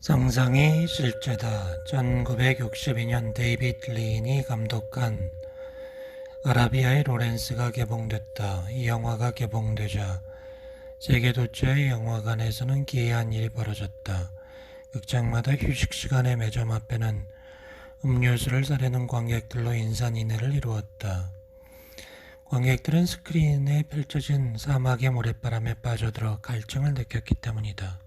상상이 실제다. 1962년 데이빗 리인이 감독한 아라비아의 로렌스가 개봉됐다. 이 영화가 개봉되자 세계 도처의 영화관에서는 기이한 일이 벌어졌다. 극장마다 휴식 시간의 매점 앞에는 음료수를 사려는 관객들로 인산인해를 이루었다. 관객들은 스크린에 펼쳐진 사막의 모래바람에 빠져들어 갈증을 느꼈기 때문이다.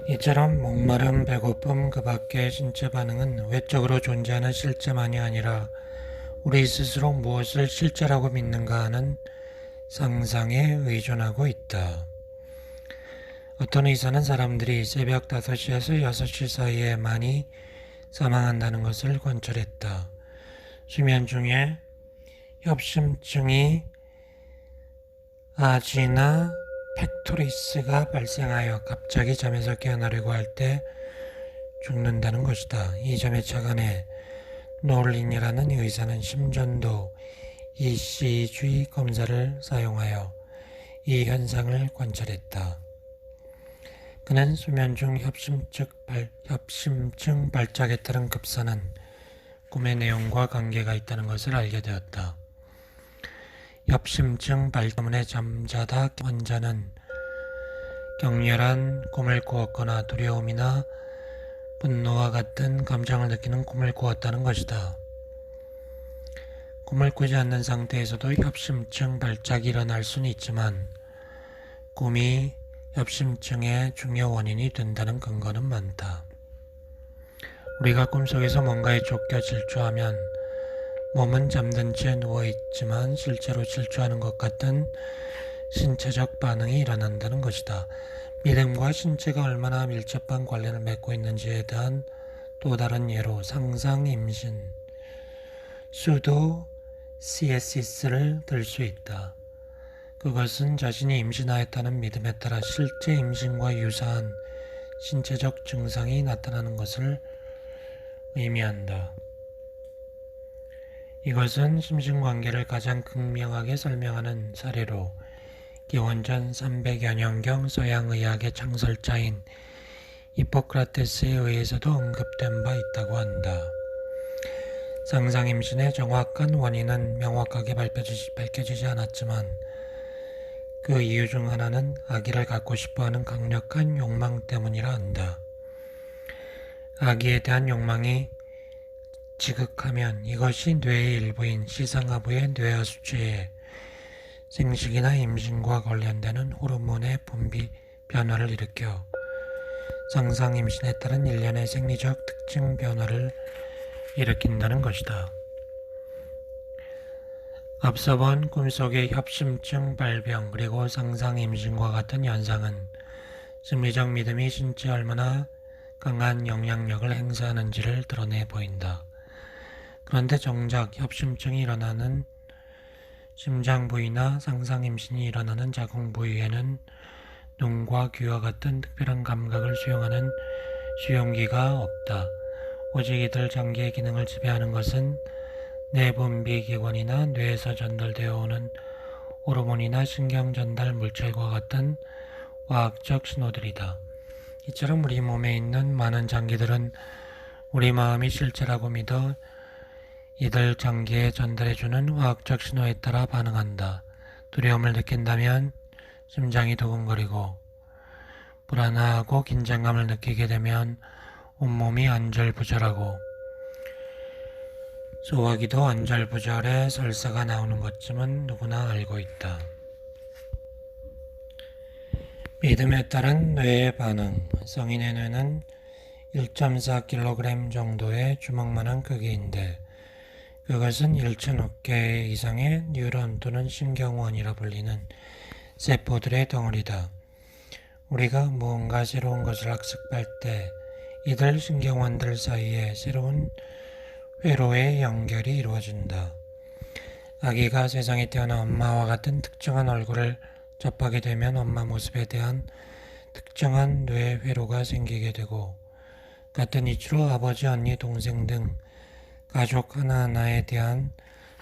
이처럼 목마름, 배고픔, 그 밖의 신체 반응은 외적으로 존재하는 실제만이 아니라 우리 스스로 무엇을 실제라고 믿는가 하는 상상에 의존하고 있다. 어떤 의사는 사람들이 새벽 5시에서 6시 사이에 많이 사망한다는 것을 관찰했다. 수면 중에 협심증이 아지나 팩토리스가 발생하여 갑자기 잠에서 깨어나려고 할 때 죽는다는 것이다. 이 점에 착안해 노린이라는 의사는 심전도 ECG 검사를 사용하여 이 현상을 관찰했다. 그는 수면 중 협심증 발작에 따른 급사는 꿈의 내용과 관계가 있다는 것을 알게 되었다. 협심증 발작 때문에 잠자다 환자는 격렬한 꿈을 꾸었거나 두려움이나 분노와 같은 감정을 느끼는 꿈을 꾸었다는 것이다. 꿈을 꾸지 않는 상태에서도 협심증 발작이 일어날 수는 있지만 꿈이 협심증의 중요 원인이 된다는 근거는 많다. 우리가 꿈속에서 뭔가에 쫓겨 질주하면 몸은 잠든 채 누워있지만 실제로 질주하는 것 같은 신체적 반응이 일어난다는 것이다. 믿음과 신체가 얼마나 밀접한 관련을 맺고 있는지에 대한 또 다른 예로 상상 임신, 수도 시에시스를 들 수 있다. 그것은 자신이 임신하였다는 믿음에 따라 실제 임신과 유사한 신체적 증상이 나타나는 것을 의미한다. 이것은 심신관계를 가장 극명하게 설명하는 사례로 기원전 300여 년경 서양의학의 창설자인 히포크라테스에 의해서도 언급된 바 있다고 한다. 상상임신의 정확한 원인은 명확하게 밝혀지지 않았지만 그 이유 중 하나는 아기를 갖고 싶어하는 강력한 욕망 때문이라 한다. 아기에 대한 욕망이 지극하면 이것이 뇌의 일부인 시상하부의 뇌하수체에 생식이나 임신과 관련되는 호르몬의 분비 변화를 일으켜 상상임신에 따른 일련의 생리적 특징 변화를 일으킨다는 것이다. 앞서 본 꿈속의 협심증 발병 그리고 상상임신과 같은 현상은 심리적 믿음이 신체에 얼마나 강한 영향력을 행사하는지를 드러내 보인다. 그런데 정작 협심증이 일어나는 심장 부위나 상상임신이 일어나는 자궁 부위에는 눈과 귀와 같은 특별한 감각을 수용하는 수용기가 없다. 오직 이들 장기의 기능을 지배하는 것은 내분비기관이나 뇌에서 전달되어 오는 호르몬이나 신경 전달 물질과 같은 화학적 신호들이다. 이처럼 우리 몸에 있는 많은 장기들은 우리 마음이 실제라고 믿어 이들 장기에 전달해주는 화학적 신호에 따라 반응한다. 두려움을 느낀다면 심장이 두근거리고 불안하고 긴장감을 느끼게 되면 온몸이 안절부절하고 소화기도 안절부절해 설사가 나오는 것쯤은 누구나 알고 있다. 믿음에 따른 뇌의 반응. 성인의 뇌는 1.4kg 정도의 주먹만한 크기인데 그것은 1,000개 이상의 뉴런 또는 신경원이라 불리는 세포들의 덩어리다. 우리가 무언가 새로운 것을 학습할 때 이들 신경원들 사이에 새로운 회로의 연결이 이루어진다. 아기가 세상에 태어나 엄마와 같은 특정한 얼굴을 접하게 되면 엄마 모습에 대한 특정한 뇌 회로가 생기게 되고 같은 이치로 아버지, 언니, 동생 등 가족 하나하나에 대한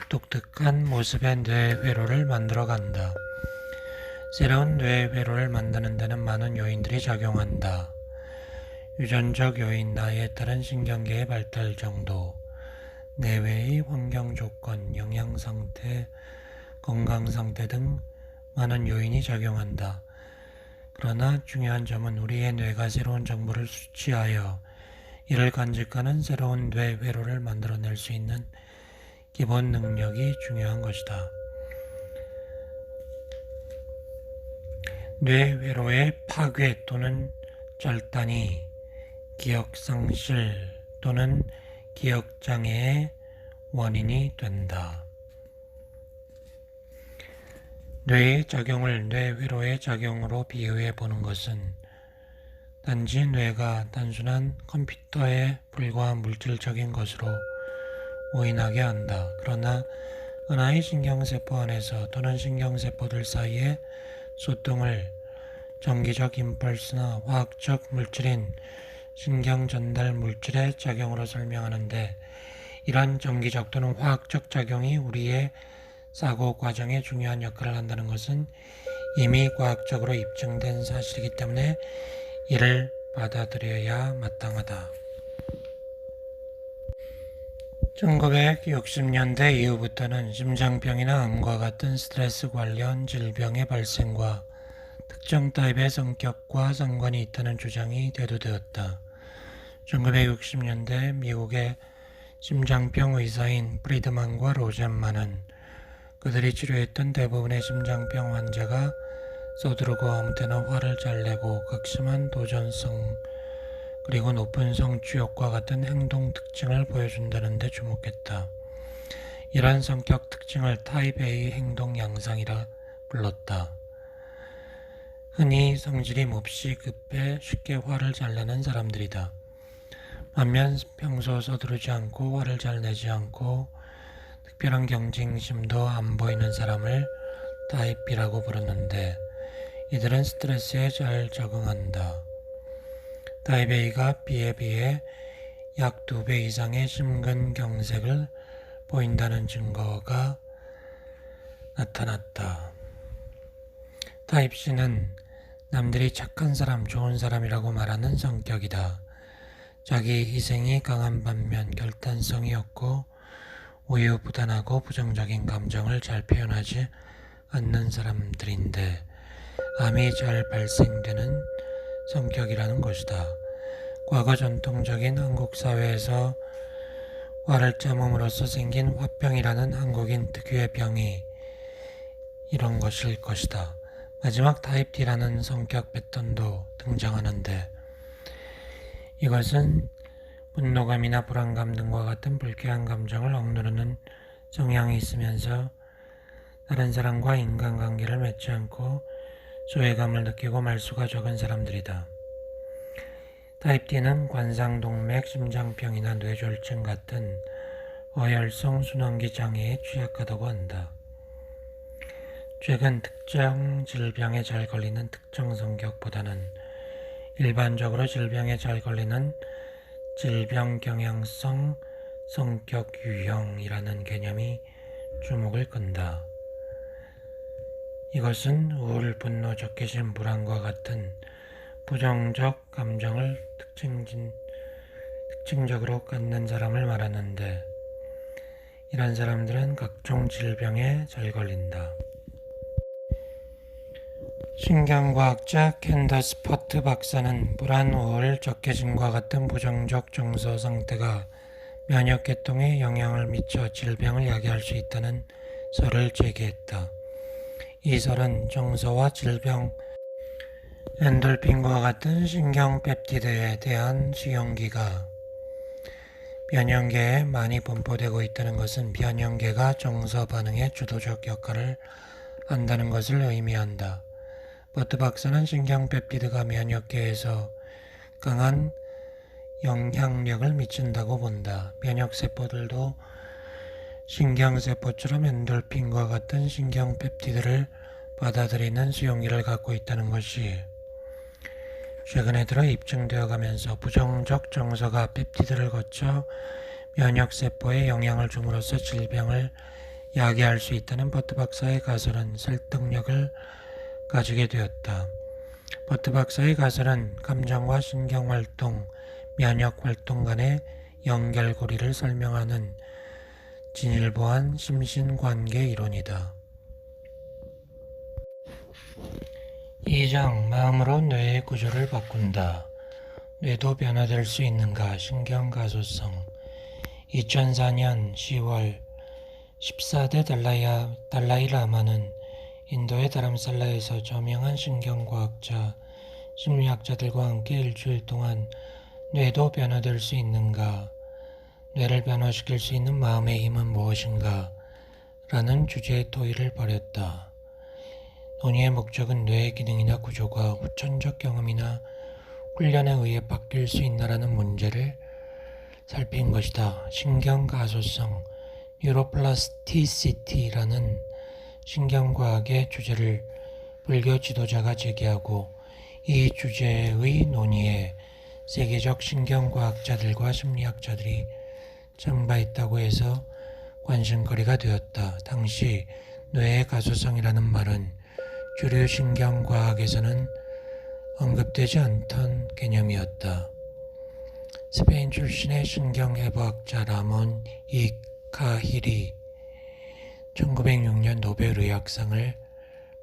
독특한 모습의 뇌 회로를 만들어 간다. 새로운 뇌회로를 만드는 데는 많은 요인들이 작용한다. 유전적 요인, 나이에 따른 신경계의 발달 정도, 내외의 환경 조건, 영양 상태, 건강 상태 등 많은 요인이 작용한다. 그러나 중요한 점은 우리의 뇌가 새로운 정보를 수취하여 이를 간직하는 새로운 뇌 회로를 만들어낼 수 있는 기본 능력이 중요한 것이다. 뇌 회로의 파괴 또는 절단이 기억 상실 또는 기억 장애의 원인이 된다. 뇌의 작용을 뇌 회로의 작용으로 비유해 보는 것은 단지 뇌가 단순한 컴퓨터에 불과한 물질적인 것으로 오인하게 한다. 그러나 하나의 신경세포 안에서 또는 신경세포들 사이의 소통을 전기적 임펄스나 화학적 물질인 신경전달 물질의 작용으로 설명하는데, 이러한 전기적 또는 화학적 작용이 우리의 사고 과정에 중요한 역할을 한다는 것은 이미 과학적으로 입증된 사실이기 때문에 이를 받아들여야 마땅하다. 1960년대 이후부터는 심장병이나 암과 같은 스트레스 관련 질병의 발생과 특정 타입의 성격과 상관이 있다는 주장이 대두되었다. 1960년대 미국의 심장병 의사인 프리드만과 로젠만은 그들이 치료했던 대부분의 심장병 환자가 서두르고 아무 때나 화를 잘 내고 극심한 도전성 그리고 높은 성취욕과 같은 행동 특징을 보여준다는 데 주목했다. 이러한 성격 특징을 타입 A 행동 양상이라 불렀다. 흔히 성질이 몹시 급해 쉽게 화를 잘 내는 사람들이다. 반면 평소 서두르지 않고 화를 잘 내지 않고 특별한 경쟁심도 안 보이는 사람을 타입 B라고 부르는데, 이들은 스트레스에 잘 적응한다. 타입 A가 B에 비해 약 2배 이상의 심근경색을 보인다는 증거가 나타났다. 타입 C는 남들이 착한 사람, 좋은 사람이라고 말하는 성격이다. 자기 희생이 강한 반면 결단성이 없고 우유부단하고 부정적인 감정을 잘 표현하지 않는 사람들인데, 암이 잘 발생되는 성격이라는 것이다. 과거 전통적인 한국 사회에서 화를 참음으로써 생긴 화병이라는 한국인 특유의 병이 이런 것일 것이다. 마지막 타입 D라는 성격 패턴도 등장하는데, 이것은 분노감이나 불안감 등과 같은 불쾌한 감정을 억누르는 성향이 있으면서 다른 사람과 인간관계를 맺지 않고 소외감을 느끼고 말수가 적은 사람들이다. 타입 D는 관상동맥, 심장병이나 뇌졸중 같은 어혈성 순환기 장애에 취약하다고 한다. 최근 특정 질병에 잘 걸리는 특정 성격보다는 일반적으로 질병에 잘 걸리는 질병 경향성 성격 유형이라는 개념이 주목을 끈다. 이것은 우울, 분노, 적개심, 불안과 같은 부정적 감정을 특징적으로 갖는 사람을 말하는데, 이런 사람들은 각종 질병에 잘 걸린다. 신경과학자 캔더스 퍼트 박사는 불안, 우울, 적개심과 같은 부정적 정서 상태가 면역계통에 영향을 미쳐 질병을 야기할 수 있다는 설을 제기했다. 이 설은 정서와 질병, 엔돌핀과 같은 신경펩티드에 대한 수용기가 변형계에 많이 분포되고 있다는 것은 변형계가 정서 반응에 주도적 역할을 한다는 것을 의미한다. 버트 박사는 신경펩티드가 면역계에서 강한 영향력을 미친다고 본다. 면역세포들도 신경세포처럼 엔돌핀과 같은 신경펩티드를 받아들이는 수용기를 갖고 있다는 것이 최근에 들어 입증되어 가면서 부정적 정서가 펩티드를 거쳐 면역세포에 영향을 줌으로써 질병을 야기할 수 있다는 버트 박사의 가설은 설득력을 가지게 되었다. 버트 박사의 가설은 감정과 신경활동, 면역활동 간의 연결고리를 설명하는 진일보한 심신관계 이론이다. 2장 마음으로 뇌의 구조를 바꾼다. 뇌도 변화될 수 있는가? 신경가소성. 2004년 10월 14대 달라이 라마는 인도의 다람살라에서 저명한 신경과학자, 심리학자들과 함께 일주일 동안 뇌도 변화될 수 있는가? 뇌를 변화시킬 수 있는 마음의 힘은 무엇인가? 라는 주제의 토의를 벌였다. 논의의 목적은 뇌의 기능이나 구조가 후천적 경험이나 훈련에 의해 바뀔 수 있나라는 문제를 살핀 것이다. 신경가소성, 뉴로플라스티시티라는 신경과학의 주제를 불교 지도자가 제기하고 이 주제의 논의에 세계적 신경과학자들과 심리학자들이 참가했다고 해서 관심거리가 되었다. 당시 뇌의 가소성이라는 말은 주류 신경과학에서는 언급되지 않던 개념이었다. 스페인 출신의 신경해부학자 라몬 이 카힐이 1906년 노벨 의학상을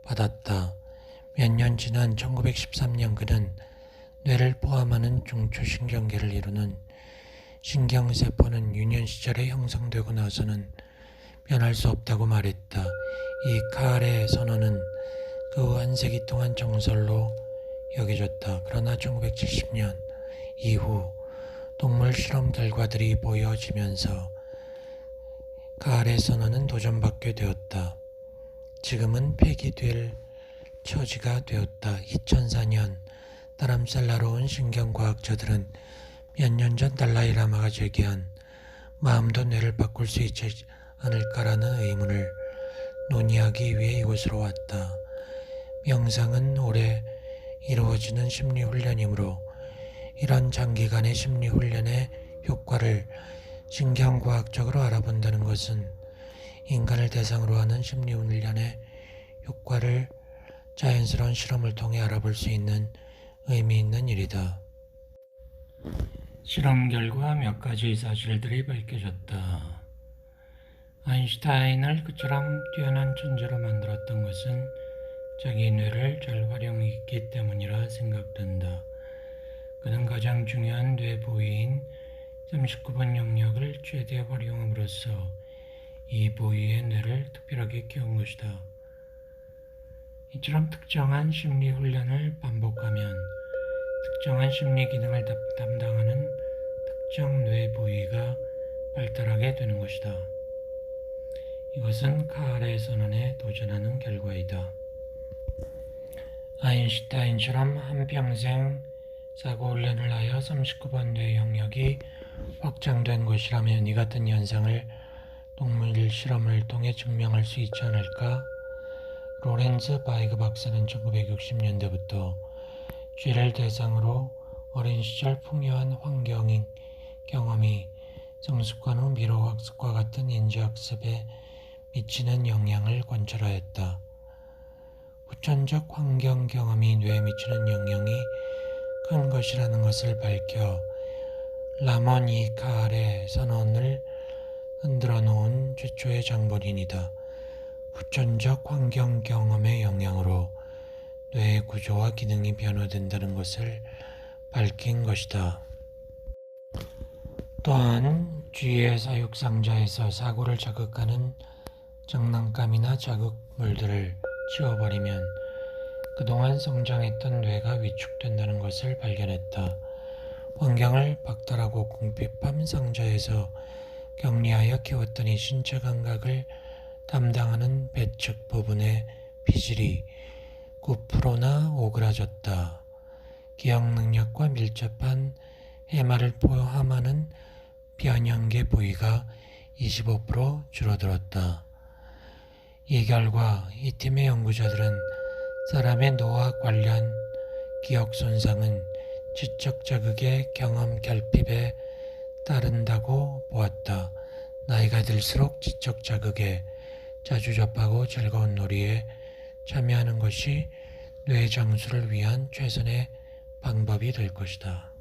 받았다. 몇 년 지난 1913년 그는 뇌를 포함하는 중추신경계를 이루는 신경세포는 유년 시절에 형성되고 나서는 변할 수 없다고 말했다. 이 카힐의 선언은 그 후 한 세기 동안 정설로 여겨졌다. 그러나 1970년 이후 동물 실험 결과들이 보여지면서 카힐의 선언은 도전받게 되었다. 지금은 폐기될 처지가 되었다. 2004년 다람살라로 온 신경과학자들은 몇 년 전 달라이 라마가 제기한 마음도 뇌를 바꿀 수 있지 않을까라는 의문을 논의하기 위해 이곳으로 왔다. 명상은 오래 이루어지는 심리훈련이므로 이런 장기간의 심리훈련의 효과를 신경과학적으로 알아본다는 것은 인간을 대상으로 하는 심리훈련의 효과를 자연스러운 실험을 통해 알아볼 수 있는 의미 있는 일이다. 실험 결과 몇 가지 사실들이 밝혀졌다. 아인슈타인을 그처럼 뛰어난 천재로 만들었던 것은 자기 뇌를 잘 활용했기 때문이라 생각된다. 그는 가장 중요한 뇌 부위인 39번 영역을 최대 활용함으로써 이 부위의 뇌를 특별하게 키운 것이다. 이처럼 특정한 심리 훈련을 반복하면 특정한 심리 기능을 담당하는 특정 뇌 부위가 발달하게 되는 것이다. 이것은 카힐의 선언에 도전하는 결과이다. 아인슈타인처럼 한평생 사고훈련을 하여 39번 뇌 영역이 확장된 것이라면 이 같은 현상을 동물 실험을 통해 증명할 수 있지 않을까? 로렌츠 바이그 박사는 1960년대부터 쥐를 대상으로 어린 시절 풍요한 환경 경험이 성숙한 후 미로학습과 같은 인지학습에 미치는 영향을 관찰하였다. 후천적 환경 경험이 뇌에 미치는 영향이 큰 것이라는 것을 밝혀 라몬 이 카힐의 선언을 흔들어 놓은 최초의 장본인이다. 후천적 환경 경험의 영향으로 뇌의 구조와 기능이 변화된다는 것을 밝힌 것이다. 또한 쥐의 사육상자에서 사고를 자극하는 장난감이나 자극물들을 치워버리면 그동안 성장했던 뇌가 위축된다는 것을 발견했다. 환경을 박탈하고 궁핍한 상자에서 격리하여 키웠더니 신체 감각을 담당하는 배측 부분의 비질이 9%나 오그라졌다. 기억 능력과 밀접한 해마를 포함하는 변형계 부위가 25% 줄어들었다. 이 결과 이 팀의 연구자들은 사람의 노화 관련 기억 손상은 지적 자극의 경험 결핍에 따른다고 보았다. 나이가 들수록 지적 자극에 자주 접하고 즐거운 놀이에 참여하는 것이 뇌 장수를 위한 최선의 방법이 될 것이다.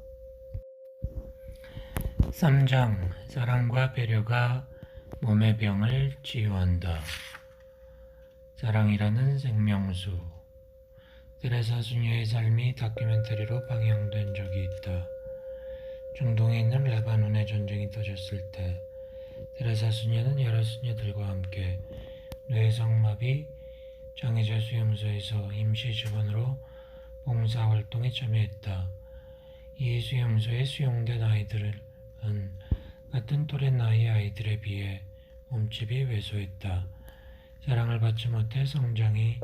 3장 사랑과 배려가 몸의 병을 치유한다. 사랑이라는 생명수. 테레사 수녀의 삶이 다큐멘터리로 방영된 적이 있다. 중동에 있는 레바논의 전쟁이 터졌을 때 테레사 수녀는 여러 수녀들과 함께 뇌성마비 장애자 수용소에서 임시 직원으로 봉사활동에 참여했다. 이 수용소에 수용된 아이들은 같은 또래 나이의 아이들에 비해 몸집이 왜소했다. 사랑을 받지 못해 성장이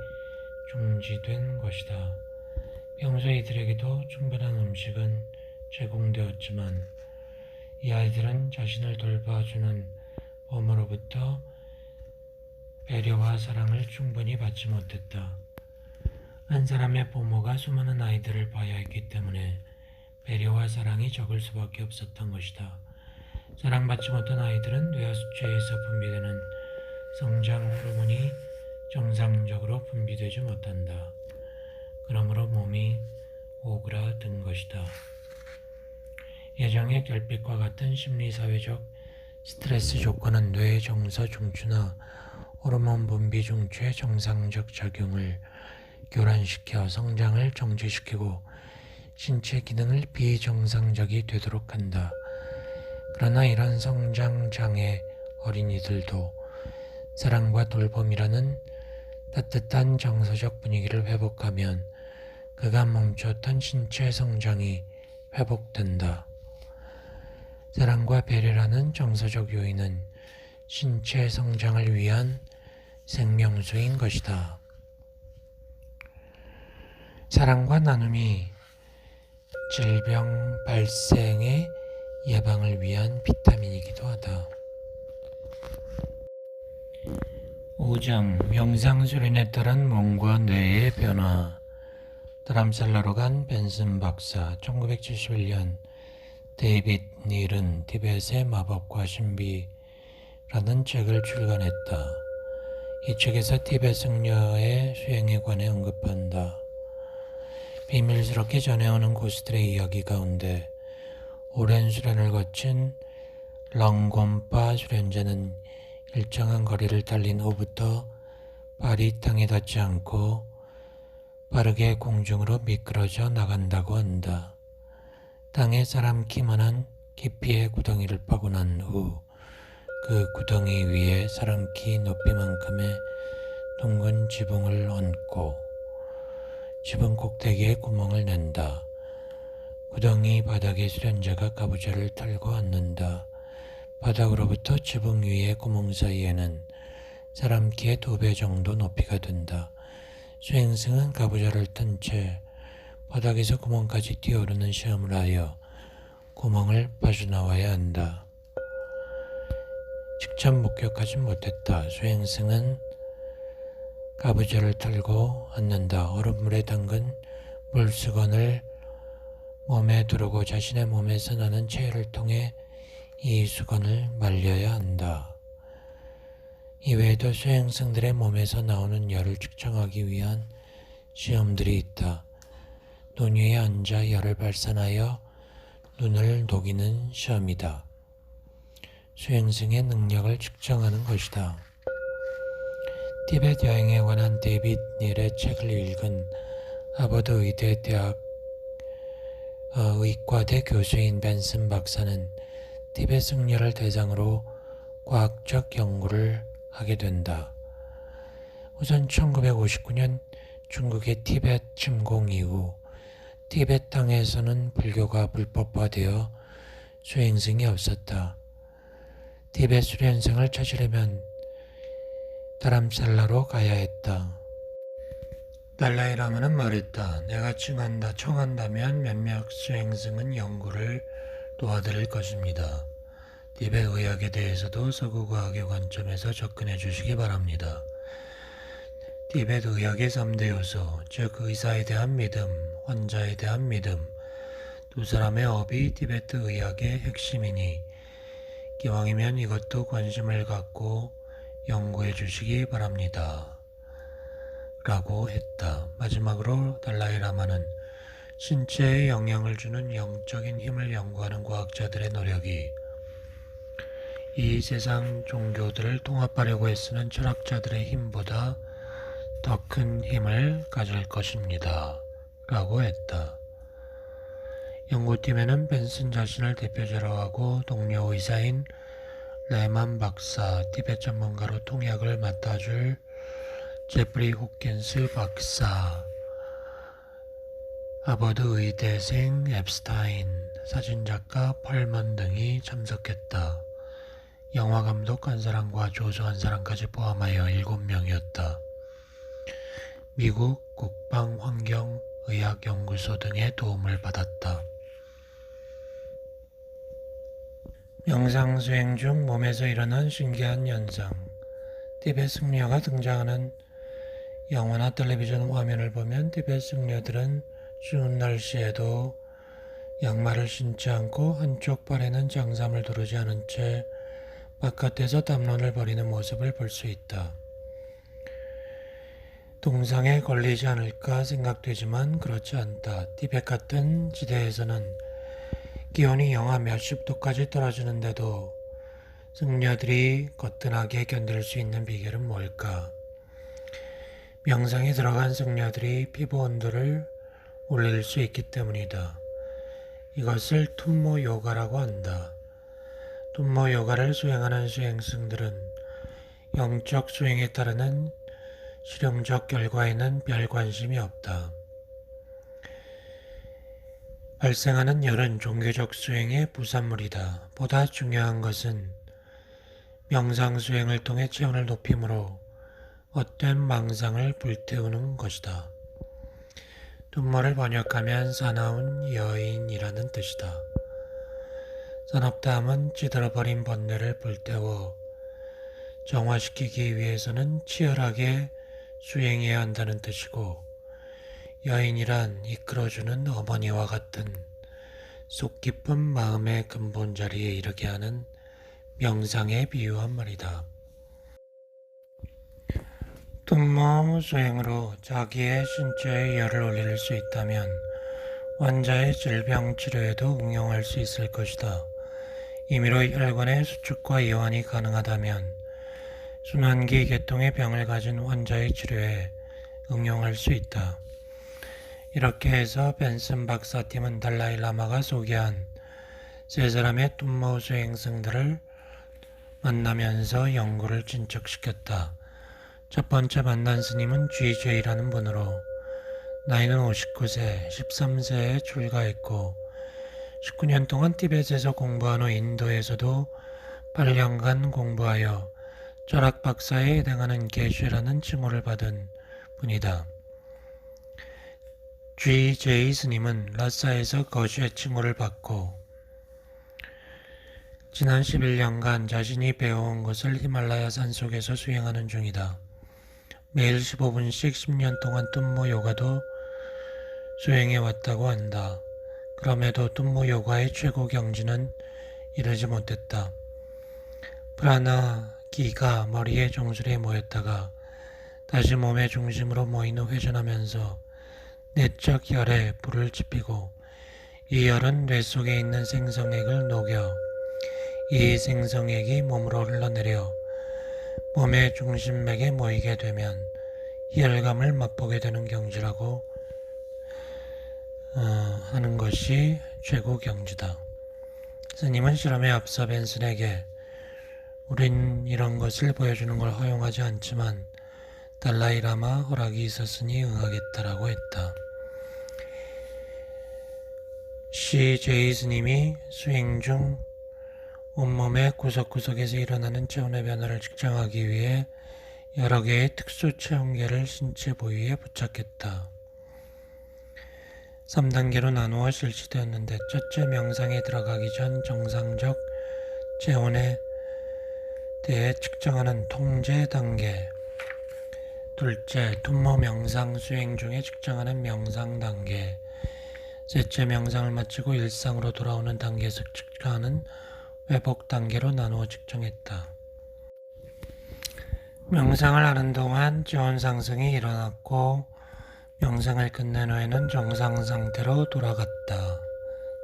중지된 것이다. 평소 이들에게도 충분한 음식은 제공되었지만 이 아이들은 자신을 돌봐주는 부모로부터 배려와 사랑을 충분히 받지 못했다. 한 사람의 부모가 수많은 아이들을 봐야 했기 때문에 배려와 사랑이 적을 수밖에 없었던 것이다. 사랑받지 못한 아이들은 뇌하수체에서 분비되는 성장 호르몬이 정상적으로 분비되지 못한다. 그러므로 몸이 오그라든 것이다. 예정의 결핍과 같은 심리사회적 스트레스 조건은 뇌 정서 중추나 호르몬 분비 중추의 정상적 작용을 교란시켜 성장을 정지시키고 신체 기능을 비정상적이 되도록 한다. 그러나 이런 성장장애 어린이들도 사랑과 돌봄이라는 따뜻한 정서적 분위기를 회복하면 그가 멈췄던 신체 성장이 회복된다. 사랑과 배려라는 정서적 요인은 신체 성장을 위한 생명수인 것이다. 사랑과 나눔이 질병 발생의 예방을 위한 비타민이기도 하다. 5장 명상수련에 따른 몸과 뇌의 변화. 드람살라로 간 벤슨 박사. 1971년 데이빗 닐은 티벳의 마법과 신비라는 책을 출간했다. 이 책에서 티벳 승려의 수행에 관해 언급한다. 비밀스럽게 전해오는 고수들의 이야기 가운데 오랜 수련을 거친 렁곰바 수련자는 일정한 거리를 달린 후부터 발이 땅에 닿지 않고 빠르게 공중으로 미끄러져 나간다고 한다. 땅에 사람 키만한 깊이의 구덩이를 파고 난 후 그 구덩이 위에 사람 키 높이만큼의 둥근 지붕을 얹고 지붕 꼭대기에 구멍을 낸다. 구덩이 바닥에 수련자가 가부좌를 털고 앉는다. 바닥으로부터 지붕 위의 구멍 사이에는 사람 키의 2배 정도 높이가 된다. 수행승은 가부좌를 튼 채 바닥에서 구멍까지 뛰어오르는 시험을 하여 구멍을 빠져나와야 한다. 직접 목격하진 못했다. 수행승은 가부좌를 털고 앉는다. 얼음물에 담근 물수건을 몸에 두르고 자신의 몸에서 나는 체열을 통해 이 수건을 말려야 한다. 이외에도 수행승들의 몸에서 나오는 열을 측정하기 위한 시험들이 있다. 눈 위에 앉아 열을 발산하여 눈을 녹이는 시험이다. 수행승의 능력을 측정하는 것이다. 티벳 여행에 관한 데이빗 닐의 책을 읽은 하버드 의대 대학 의과대 교수인 벤슨 박사는 티벳 승려를 대상으로 과학적 연구를 하게 된다. 우선 1959년 중국의 티벳 침공 이후 티벳 땅에서는 불교가 불법화되어 수행승이 없었다. 티벳 수련승을 찾으려면 다람살라로 가야 했다. 달라이라마는 말했다. 내가 청한다면 몇몇 수행승은 연구를 도와드릴 것입니다. 티벳 의학에 대해서도 서구 과학의 관점에서 접근해 주시기 바랍니다. 티벳 의학의 3대 요소, 즉 의사에 대한 믿음, 환자에 대한 믿음, 두 사람의 업이 티베트 의학의 핵심이니 기왕이면 이것도 관심을 갖고 연구해 주시기 바랍니다. 라고 했다. 마지막으로 달라이라마는 신체에 영향을 주는 영적인 힘을 연구하는 과학자들의 노력이 이 세상 종교들을 통합하려고 애쓰는 철학자들의 힘보다 더 큰 힘을 가질 것입니다. 라고 했다. 연구팀에는 벤슨 자신을 대표자로 하고 동료 의사인 레만 박사, 티벳 전문가로 통역을 맡아줄 제프리 호킨스 박사, 하버드 의대생 앱스타인, 사진작가 펄먼 등이 참석했다. 영화감독 한 사람과 조수 한 사람까지 포함하여 7명이었다. 미국 국방환경의학연구소 등의 도움을 받았다. 명상수행 중 몸에서 일어난 신기한 현상. 티벳 승려가 등장하는 영화나 텔레비전 화면을 보면 티벳 승려들은 추운 날씨에도 양말을 신지 않고 한쪽 발에는 장삼을 두르지 않은 채 바깥에서 담론을 벌이는 모습을 볼 수 있다. 동상에 걸리지 않을까 생각되지만 그렇지 않다. 티벳 같은 지대에서는 기온이 영하 몇십 도까지 떨어지는데도 승려들이 거뜬하게 견딜 수 있는 비결은 뭘까? 명상에 들어간 승려들이 피부 온도를 올릴 수 있기 때문이다. 이것을 툰모 요가라고 한다. 툰모 요가를 수행하는 수행승들은 영적 수행에 따르는 실용적 결과에는 별 관심이 없다. 발생하는 열은 종교적 수행의 부산물이다. 보다 중요한 것은 명상 수행을 통해 체온을 높임으로 헛된 망상을 불태우는 것이다. 툰모를 번역하면 사나운 여인이라는 뜻이다. 사납다함은 찌들어버린 번뇌를 불태워 정화시키기 위해서는 치열하게 수행해야 한다는 뜻이고, 여인이란 이끌어주는 어머니와 같은 속 깊은 마음의 근본 자리에 이르게 하는 명상에 비유한 말이다. 툰모 수행으로 자기의 신체의 열을 올릴 수 있다면 환자의 질병 치료에도 응용할 수 있을 것이다. 임의로 혈관의 수축과 이완이 가능하다면 순환기 계통의 병을 가진 환자의 치료에 응용할 수 있다. 이렇게 해서 벤슨 박사팀은 달라이라마가 소개한 세 사람의 툰모 수행승들을 만나면서 연구를 진척시켰다. 첫 번째 만난 스님은 GJ라는 분으로 나이는 59세, 13세에 출가했고 19년 동안 티벳에서 공부한 후 인도에서도 8년간 공부하여 철학 박사에 해당하는 게쉐라는 칭호를 받은 분이다. GJ 스님은 라사에서 거쉐 칭호를 받고 지난 11년간 자신이 배워온 것을 히말라야 산속에서 수행하는 중이다. 매일 15분씩 10년 동안 툰모 요가도 수행해 왔다고 한다. 그럼에도 툰모 요가의 최고 경지는 이르지 못했다. 프라나, 기가 머리의 정수리에 모였다가 다시 몸의 중심으로 모인 후 회전하면서 내적 열에 불을 지피고 이 열은 뇌 속에 있는 생성액을 녹여 이 생성액이 몸으로 흘러내려 몸의 중심맥에 모이게 되면 혈감을 맛보게 되는 경지라고 하는 것이 최고 경지다. 스님은 실험에 앞서 벤슨에게 우린 이런 것을 보여주는 걸 허용하지 않지만 달라이라마 허락이 있었으니 응하겠다라고 했다. CJ 스님이 수행 중 온몸의 구석구석에서 일어나는 체온의 변화를 측정하기 위해 여러 개의 특수 체온계를 신체 부위에 부착했다. 3단계로 나누어 실시되었는데 첫째, 명상에 들어가기 전 정상적 체온에 대해 측정하는 통제 단계. 둘째, 툰모 명상 수행 중에 측정하는 명상 단계. 셋째, 명상을 마치고 일상으로 돌아오는 단계에서 측정하는 회복 단계로 나누어 측정했다. 명상을 하는 동안 체온 상승이 일어났고 명상을 끝낸 후에는 정상 상태로 돌아갔다.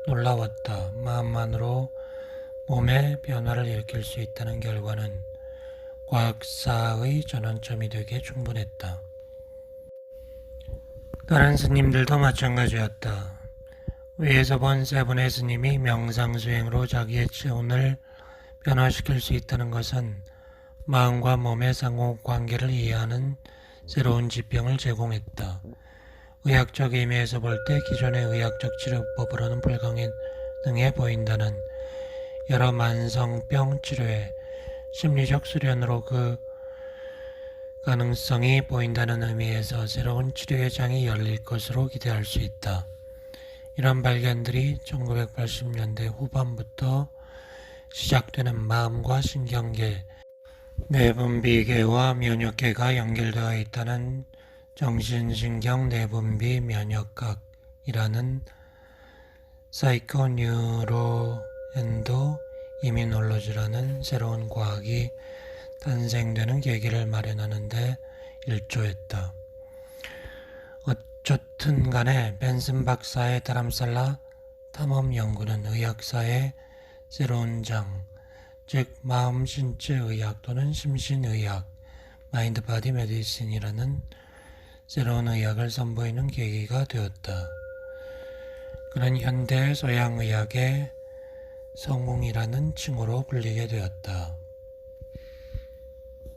놀라웠다. 마음만으로 몸의 변화를 일으킬 수 있다는 결과는 과학사의 전환점이 되기에 충분했다. 다른 스님들도 마찬가지였다. 위에서 본 세븐의 스님이 명상 수행으로 자기의 체온을 변화시킬 수 있다는 것은 마음과 몸의 상호 관계를 이해하는 새로운 지평을 제공했다. 의학적 의미에서 볼 때 기존의 의학적 치료법으로는 불가능해 보인다는 여러 만성병 치료에 심리적 수련으로 그 가능성이 보인다는 의미에서 새로운 치료의 장이 열릴 것으로 기대할 수 있다. 이런 발견들이 1980년대 후반부터 시작되는 마음과 신경계, 내분비계와 면역계가 연결되어 있다는 정신신경 내분비 면역학이라는 사이코뉴로엔도 이미놀로지라는 새로운 과학이 탄생되는 계기를 마련하는 데 일조했다. 어쨌든 간에 벤슨 박사의 다람살라 탐험 연구는 의학사의 새로운 장, 즉 마음 신체 의학 또는 심신의학, 마인드 바디 메디신이라는 새로운 의학을 선보이는 계기가 되었다. 그는 현대 서양의학의 성웅이라는 칭호로 불리게 되었다.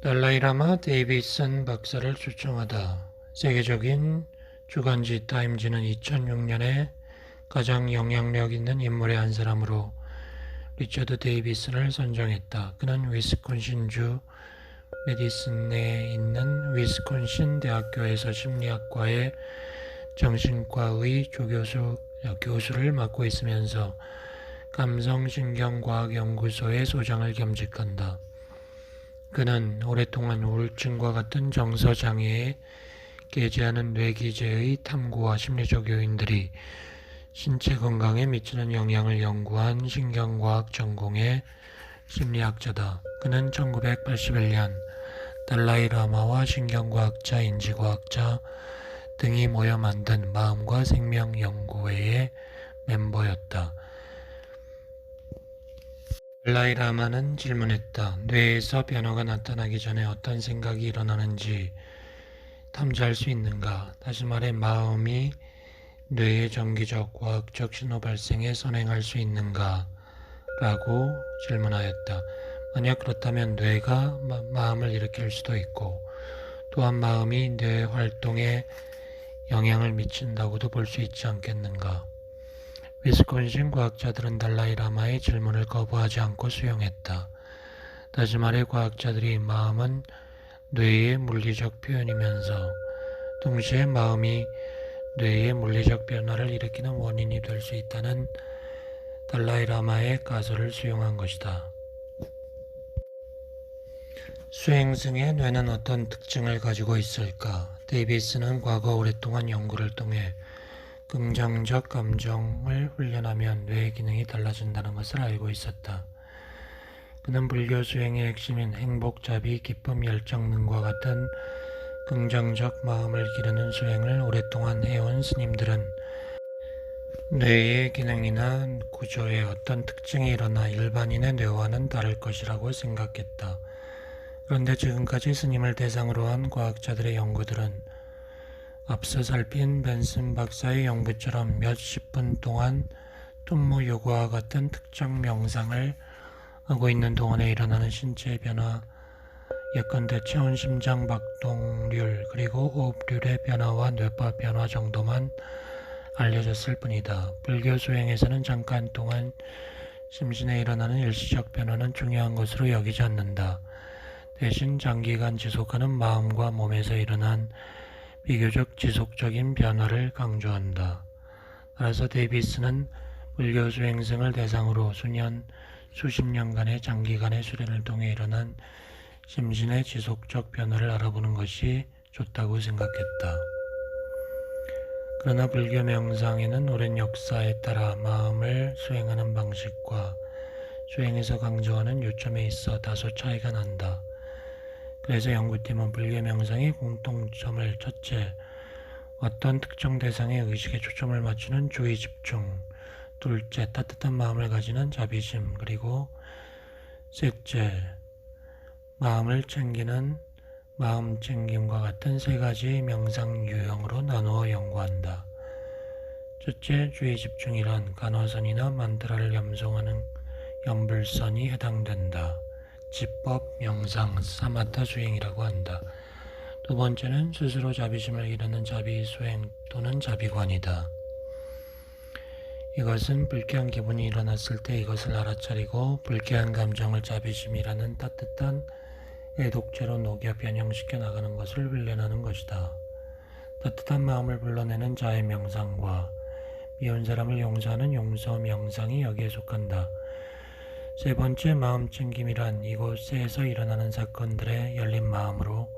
달라이라마 데이비슨 박사를 초청하다. 세계적인 주간지 타임지는 2006년에 가장 영향력 있는 인물의 한 사람으로 리처드 데이비슨을 선정했다. 그는 위스콘신주 메디슨에 있는 위스콘신 대학교에서 심리학과의 정신과의 교수를 맡고 있으면서 감성신경과학연구소의 소장을 겸직한다. 그는 오랫동안 우울증과 같은 정서장애에 게재하는 뇌기제의 탐구와 심리적 요인들이 신체 건강에 미치는 영향을 연구한 신경과학 전공의 심리학자다. 그는 1981년 달라이라마와 신경과학자, 인지과학자 등이 모여 만든 마음과 생명 연구회의 멤버였다. 달라이라마는 질문했다. 뇌에서 변화가 나타나기 전에 어떤 생각이 일어나는지 탐지할 수 있는가? 다시 말해 마음이 뇌의 정기적 과학적 신호 발생에 선행할 수 있는가? 라고 질문하였다. 만약 그렇다면 뇌가 마음을 일으킬 수도 있고 또한 마음이 뇌 활동에 영향을 미친다고도 볼 수 있지 않겠는가? 위스콘신 과학자들은 달라이라마의 질문을 거부하지 않고 수용했다. 다시 말해 과학자들이 마음은 뇌의 물리적 표현이면서 동시에 마음이 뇌의 물리적 변화를 일으키는 원인이 될 수 있다는 달라이라마의 가설을 수용한 것이다. 수행승의 뇌는 어떤 특징을 가지고 있을까? 데이비스는 과거 오랫동안 연구를 통해 긍정적 감정을 훈련하면 뇌의 기능이 달라진다는 것을 알고 있었다. 그는 불교 수행의 핵심인 행복, 자비, 기쁨, 열정 등과 같은 긍정적 마음을 기르는 수행을 오랫동안 해온 스님들은 뇌의 기능이나 구조에 어떤 특징이 일어나 일반인의 뇌와는 다를 것이라고 생각했다. 그런데 지금까지 스님을 대상으로 한 과학자들의 연구들은 앞서 살핀 벤슨 박사의 연구처럼 몇십 분 동안 tun무 요가와 같은 특정 명상을 하고 있는 동안에 일어나는 신체 변화, 예컨대 체온, 심장 박동률, 그리고 호흡률의 변화와 뇌파 변화 정도만 알려졌을 뿐이다. 불교 수행에서는 잠깐 동안 심신에 일어나는 일시적 변화는 중요한 것으로 여기지 않는다. 대신 장기간 지속하는 마음과 몸에서 일어난 비교적 지속적인 변화를 강조한다. 따라서 데이비스는 불교 수행승을 대상으로 수십 년간의 장기간의 수련을 통해 일어난 심신의 지속적 변화를 알아보는 것이 좋다고 생각했다. 그러나 불교 명상에는 오랜 역사에 따라 마음을 수행하는 방식과 수행에서 강조하는 요점에 있어 다소 차이가 난다. 그래서 연구팀은 불교 명상의 공통점을 첫째, 어떤 특정 대상의 의식에 초점을 맞추는 주의 집중, 둘째, 따뜻한 마음을 가지는 자비심, 그리고 셋째, 마음을 챙기는 마음 챙김과 같은 세 가지 명상 유형으로 나누어 연구한다. 첫째, 주의 집중이란 간화선이나 만트라를 염송하는 염불선이 해당된다. 지법, 명상, 사마타 수행이라고 한다. 두 번째는 스스로 자비심을 기르는 자비수행 또는 자비관이다. 이것은 불쾌한 기분이 일어났을 때 이것을 알아차리고 불쾌한 감정을 자비심이라는 따뜻한 애독제로 녹여 변형시켜 나가는 것을 훈련하는 것이다. 따뜻한 마음을 불러내는 자의 명상과 미운 사람을 용서하는 용서 명상이 여기에 속한다. 세 번째, 마음 챙김이란 이곳에서 일어나는 사건들의 열린 마음으로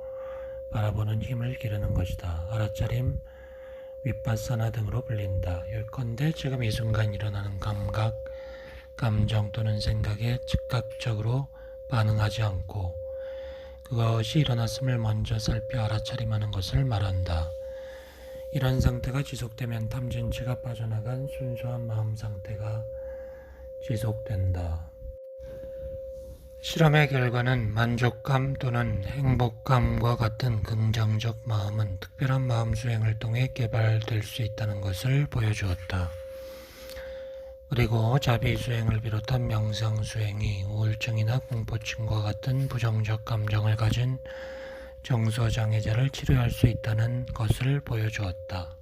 바라보는 힘을 기르는 것이다. 알아차림, 윗바사나 등으로 불린다. 예컨대 지금 이 순간 일어나는 감각, 감정 또는 생각에 즉각적으로 반응하지 않고 그것이 일어났음을 먼저 살펴 알아차림하는 것을 말한다. 이런 상태가 지속되면 탐진치가 빠져나간 순수한 마음 상태가 지속된다. 실험의 결과는 만족감 또는 행복감과 같은 긍정적 마음은 특별한 마음 수행을 통해 개발될 수 있다는 것을 보여주었다. 그리고 자비 수행을 비롯한 명상 수행이 우울증이나 공포증과 같은 부정적 감정을 가진 정서장애자를 치료할 수 있다는 것을 보여주었다.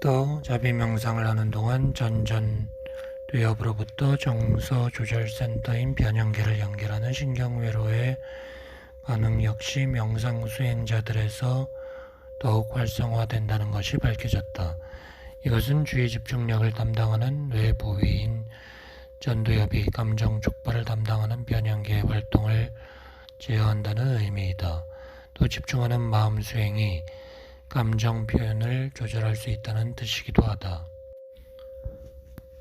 또 자비 명상을 하는 동안 전전두엽으로부터 정서조절센터인 변형계를 연결하는 신경회로의 반응 역시 명상 수행자들에서 더욱 활성화된다는 것이 밝혀졌다. 이것은 주의 집중력을 담당하는 뇌 부위인 전두엽이 감정 촉발을 담당하는 변형계의 활동을 제어한다는 의미이다. 또 집중하는 마음 수행이 감정 표현을 조절할 수 있다는 뜻이기도 하다.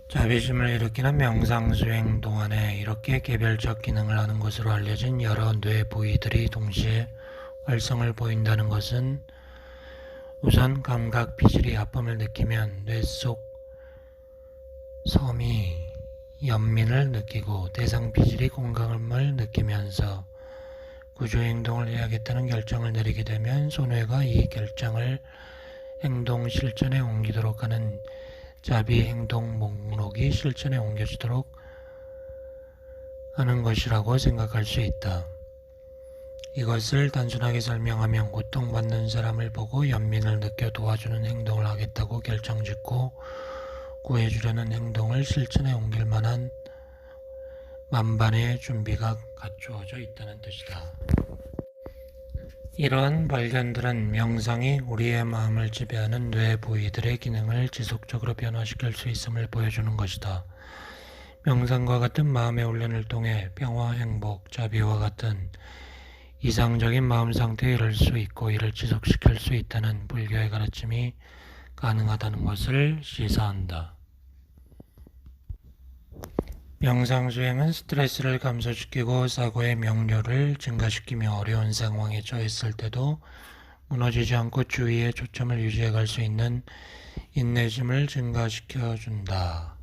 자비심을 일으키는 명상 수행 동안에 이렇게 개별적 기능을 하는 것으로 알려진 여러 뇌 부위들이 동시에 활성을 보인다는 것은 우선 감각 피질이 아픔을 느끼면 뇌 속 섬이 연민을 느끼고 대상 피질이 공감을 느끼면서 구조행동을 해야겠다는 결정을 내리게 되면 소뇌가 이 결정을 행동 실천에 옮기도록 하는 자비 행동 목록이 실천에 옮겨지도록 하는 것이라고 생각할 수 있다. 이것을 단순하게 설명하면 고통받는 사람을 보고 연민을 느껴 도와주는 행동을 하겠다고 결정짓고 구해주려는 행동을 실천에 옮길 만한 만반의 준비가 갖추어져 있다는 뜻이다. 이러한 발견들은 명상이 우리의 마음을 지배하는 뇌 부위들의 기능을 지속적으로 변화시킬 수 있음을 보여주는 것이다. 명상과 같은 마음의 훈련을 통해 평화, 행복, 자비와 같은 이상적인 마음 상태에 이를 수 있고 이를 지속시킬 수 있다는 불교의 가르침이 가능하다는 것을 시사한다. 명상 수행은 스트레스를 감소시키고 사고의 명료를 증가시키며 어려운 상황에 처했을 때도 무너지지 않고 주의의 초점을 유지해 갈 수 있는 인내심을 증가시켜 준다.